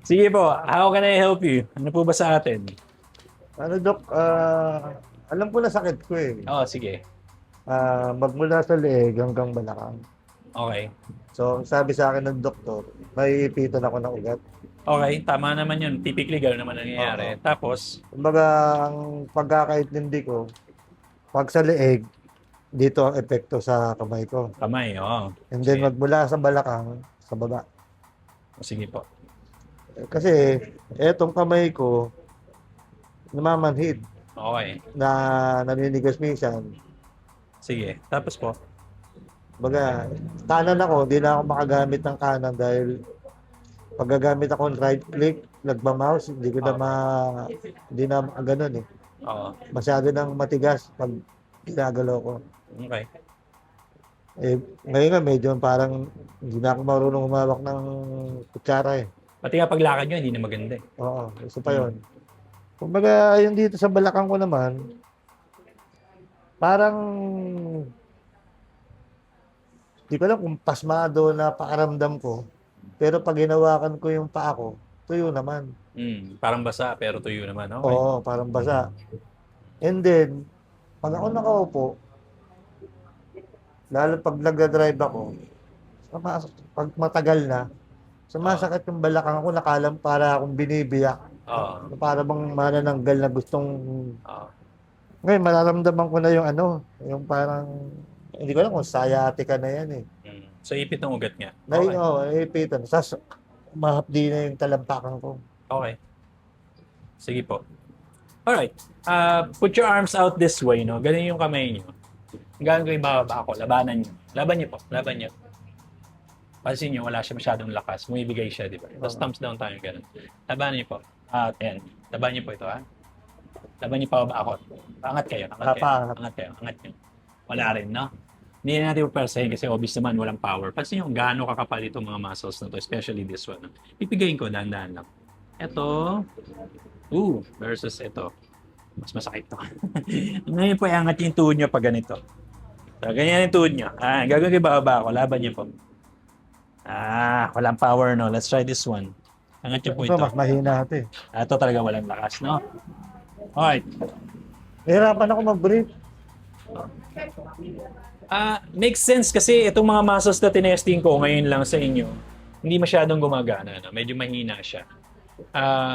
Sige po, how can I help you? Ano po ba sa atin? Ano, Dok, alam ko na sakit ko eh. Oo, sige. Magmula sa leeg hanggang balakang. Okay. So, ang sabi sa akin ng doktor, may ipitan ako ng ugat. Okay, tama naman yun. Typically, gano'n naman nangyayari. Oo. Tapos, Kumbaga, ang pagkakaintindi ko, pag sa leeg, dito ang epekto sa kamay ko. kamay, oo. And then, Sige, magmula sa balakang, sa baba. sige po. Kasi, etong kamay ko, namamanhid, Okay, na naninigas minsan. sige. Tapos po, Baga, kanan ako, di na ako makagamit ng kanan dahil pag gagamit ako ng right click, nagma-mouse, hindi na ganun eh. oo. Masyado nang matigas pag ginagalaw ko. Okay. Eh, ngayon nga medyo parang hindi na ako marunong humawak ng kutsara eh. Pati nga paglakad nyo, hindi na maganda eh. Oo, isa pa yun. Kumbaga, yung dito sa balakang ko naman, parang di ko alam kung pasmado na pakaramdam ko. Pero pag hinawakan ko yung paa ko, tuyo naman. Parang basa, pero tuyo naman. Okay. Oo, parang basa. And then, pag ako nakaupo, lalo pag nagda-drive ako, pag matagal na, sumasakit yung balakang ako, nakalam para akong binibiyak. Oo. Para bang manananggal na gustong... Oo. Ngayon, mararamdaman ko na yung ano, yung parang, hindi ko alam kung sciatica na yan eh. So, ipit ng ugat nga. Na, Okay. ipitan. Sas, mahapdi na yung talampakan ko. Okay. Sige po. Alright. Put your arms out this way, no? Ganun yung kamay nyo. Gano'n ko yung bababa ako. Labanan nyo. Laban nyo po. Laban nyo. Pansin nyo, wala siya masyadong lakas. Bumibigay siya, di ba? Tapos thumbs down tayo, gano'n. Labanan nyo po. Yan. Laban nyo po ito, ha? Laban nyo pa ba ako? Angat kayo. Angat kayo. Papaangat. Angat kayo. Angat nyo. Wala rin, no? Hindi na natin pupersahin kasi obvious naman walang power. Pansin nyo kung gaano kakapal itong mga muscles na to, especially this one. No? Pipigayin ko, dahan-dahan lang. Ito. Versus ito. Mas masakit to. Ngayon po, iangat yung tuhod nyo pag ganito. So, ganyan yung tuhod nyo. Gagawin ko bababa ako. Laban nyo po. Walang power, no? Let's try this one. Angat nyo po Ito, ito. mas mahina ito eh. Ito talaga walang lakas, no? Alright. Nahirapan ako mag-breathe. Makes sense kasi itong mga muscles na tinesting ko ngayon lang sa inyo, hindi masyadong gumagana. No? Medyo mahina siya.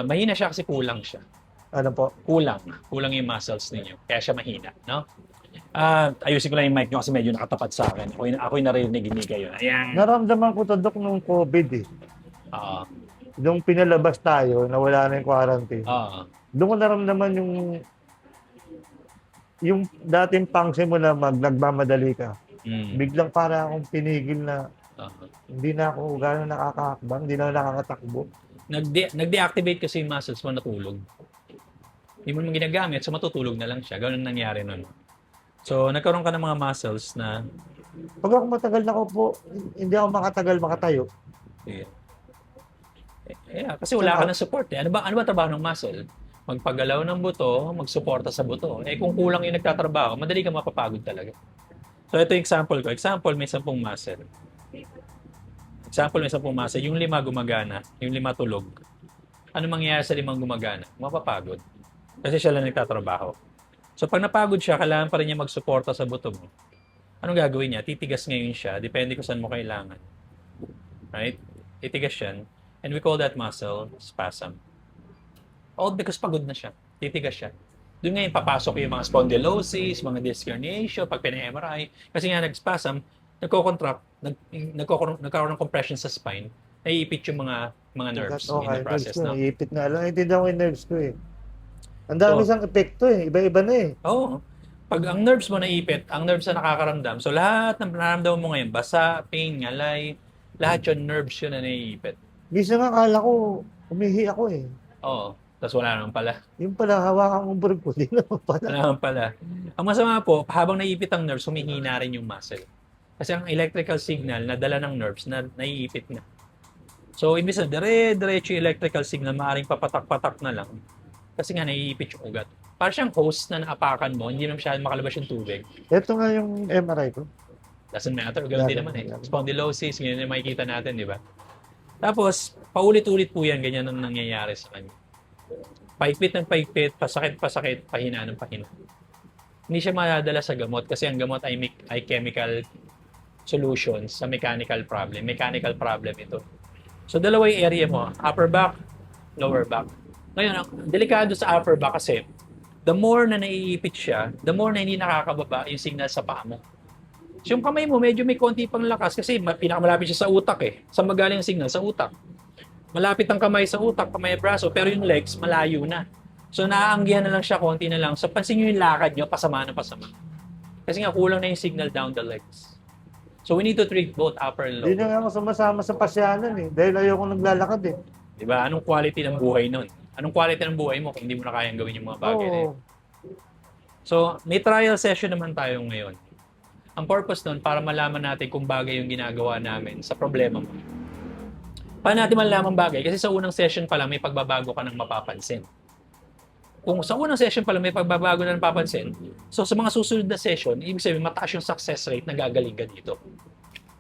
Mahina siya kasi kulang siya. Ano po? Kulang yung muscles ninyo. Kaya siya mahina, no? Ayusin ko lang yung mic nyo kasi medyo nakatapat sa akin. Ako'y narinig, hindi kayo. Ayan. Naramdaman ko to, Dok, nung COVID eh. Oo. Nung pinalabas tayo, na wala na yung quarantine. Oo. Doon ko naramdaman yung dating pangse mo na nagmamadali ka. Biglang para akong pinigil na hindi na ako gano'n nakakahakbang, hindi na ako nakakatakbo. Nag-deactivate kasi yung muscles mo natulog. Hindi mo naman ginagamit, so matutulog na lang siya. Ganun nangyari nun. So, nagkaroon ka ng mga muscles na Pag ako matagal na po, hindi ako makatagal makatayo. kasi wala ka ng support eh. Ano ba trabaho ng muscle? Magpagalaw ng buto, magsuporta sa buto. Kung kulang yung nagtatrabaho, madali kang mapapagod talaga. So, ito yung example ko. Example, may 10 muscle. Yung 5 gumagana, yung 5 tulog. Ano mangyayari sa 5 gumagana? Mapapagod. Kasi siya lang nagtatrabaho. So, pag napagod siya, kailangan pa rin niya magsuporta sa buto mo. Anong gagawin niya? Titigas ngayon siya, depende kung saan mo kailangan. Right? Titigas yan. And we call that muscle spasm. All because pagod na siya. Titigas siya. Doon ngayon papasok yung mga spondylosis, mga disc herniation, pag pina-MRI. Kasi nga nag-spasm, nagko-contract, nagkakaroon ng compression sa spine, naiipit yung mga nerves in the process. Nerves ko, No? iipit na. Alam, hindi ko yung nerves ko eh. Ang dami siyang epekto eh. Iba-iba na eh. Oo. Pag ang nerves mo naipit, ang nerves na nakakaramdam, so lahat ng nararamdaman mo ngayon, basa, pain, ngalay, lahat yun, nerves yun na naiipit. Minsan nga akala ko, umihi ako eh. Oo. Tapos wala naman pala. Yung pala, hawakan kong burg ko, di naman pala. Wala naman pala. Ang masama po, habang naiipit ang nerves, humihina rin yung muscle. Kasi ang electrical signal na dala ng nerves na naiipit na. So, imbis na dire-diretso yung electrical signal, maaaring papatak-patak na lang. Kasi nga naiipit yung ugat. Para siyang hose na naapakan mo, hindi na masyadong makalabas yung tubig. Ito nga yung MRI ko. Doesn't matter, ganoon din naman eh. Spondylosis, yun yung makikita natin, di ba? Tapos, paulit-ulit po yan, ganyan ang nangyayari sa kanya. Paipit ng paipit, pasakit, pahina ng pahina. Hindi siya madadala sa gamot kasi ang gamot ay chemical solutions sa mechanical problem. Mechanical problem ito. So, dalawa yung area mo, upper back, lower back. Ngayon, ang delikado sa upper back kasi, the more na naiipit siya, the more na hindi nakakababa yung signal sa paa mo. So, yung kamay mo, medyo may konti pang lakas kasi pinakamalapit siya sa utak eh. Saan magaling ang signal? Sa utak. Malapit ang kamay sa utak, kamay at braso, pero yung legs, malayo na. So, naaanggihan na lang siya, konti na lang. So, pansin nyo yung lakad nyo, pasama na pasama. Kasi nga, kulang na yung signal down the legs. So, we need to treat both upper and Hindi lower. na nga ako sumasama sa pasyanan eh. Dahil ayoko naglalakad eh. Diba? Anong quality ng buhay nun? Anong quality ng buhay mo kung hindi mo na kayang gawin yung mga bagay na yun? Oo. So, may trial session naman tayo ngayon. Ang purpose nun, para malaman natin kung bagay yung ginagawa namin sa problema mo. Paano natin malalaman bagay? Kasi sa unang session pa lang, may pagbabago ka nang mapapansin. Kung sa unang session pa lang may pagbabago na napapansin, so sa mga susunod na session, ibig sabihin, mataas yung success rate na gagaling ka dito.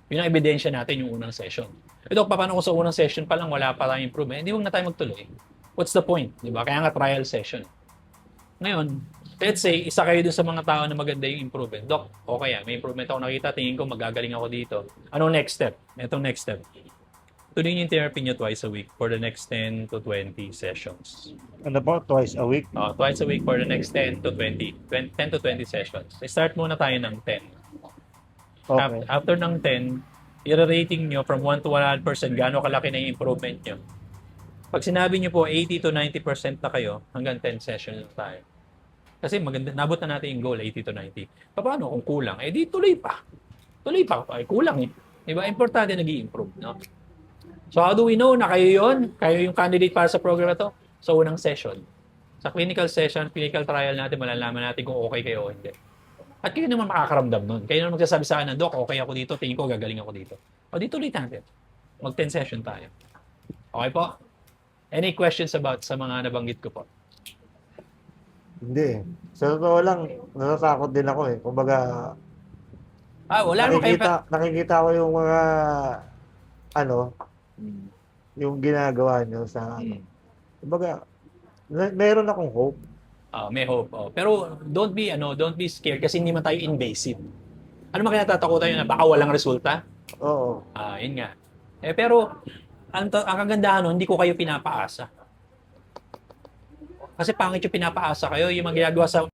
Yun ang ebidensya natin yung unang session. Ito, paano kung sa unang session pa lang wala pa tayong improvement? Hindi, huwag na tayo magtuloy. What's the point? Di ba? Kaya nga trial session. Ngayon, let's say, isa kayo dun sa mga tao na maganda yung improvement. Doc, okay may improvement ako nakita, tingin ko magagaling ako dito. Anong next step? Itong next step. Tuloy yung therapy nyo twice a week for the next 10 to 20 sessions. Ano po? Twice a week? Twice a week for the next 10 to 20 sessions. Start muna tayo ng 10. Okay. After ng 10, i-rating nyo from 1 to 100% gaano kalaki na yung improvement nyo. Pag sinabi nyo po 80 to 90% na kayo, hanggang 10 sessions na tayo. Kasi maganda, nabot na natin yung goal, 80 to 90. Paano kung kulang? Eh di tuloy pa. Tuloy pa. Ay, kulang eh. Diba? Importante nag-i-improve. No? So how do we know na kayo yon? Kayo yung candidate para sa program na to? Sa unang session. Sa clinical session, clinical trial natin, malalaman natin kung okay kayo o hindi. At kayo naman makakaramdam nun. Kayo naman magsasabi sa akin na, Doc, okay ako dito, tingin ko gagaling ako dito. O dito ulit natin. Mag-10 session tayo. Okay po? Any questions about sa mga nabanggit ko po? Hindi. Sa totoo lang, natatakot din ako eh. Kumbaga, Wala naman kayo nakikita ko yung mga, ano, yung ginagawa nyo sa, kumbaga, meron akong hope. May hope. Pero don't be scared kasi hindi man tayo invasive. Ano man kaya natatakutan yun na baka walang resulta? Oo. Yun nga. Pero ang kagandahan nun, hindi ko kayo pinapaasa. Kasi pangit yung pinapaasa kayo, yung mga ginagawa sa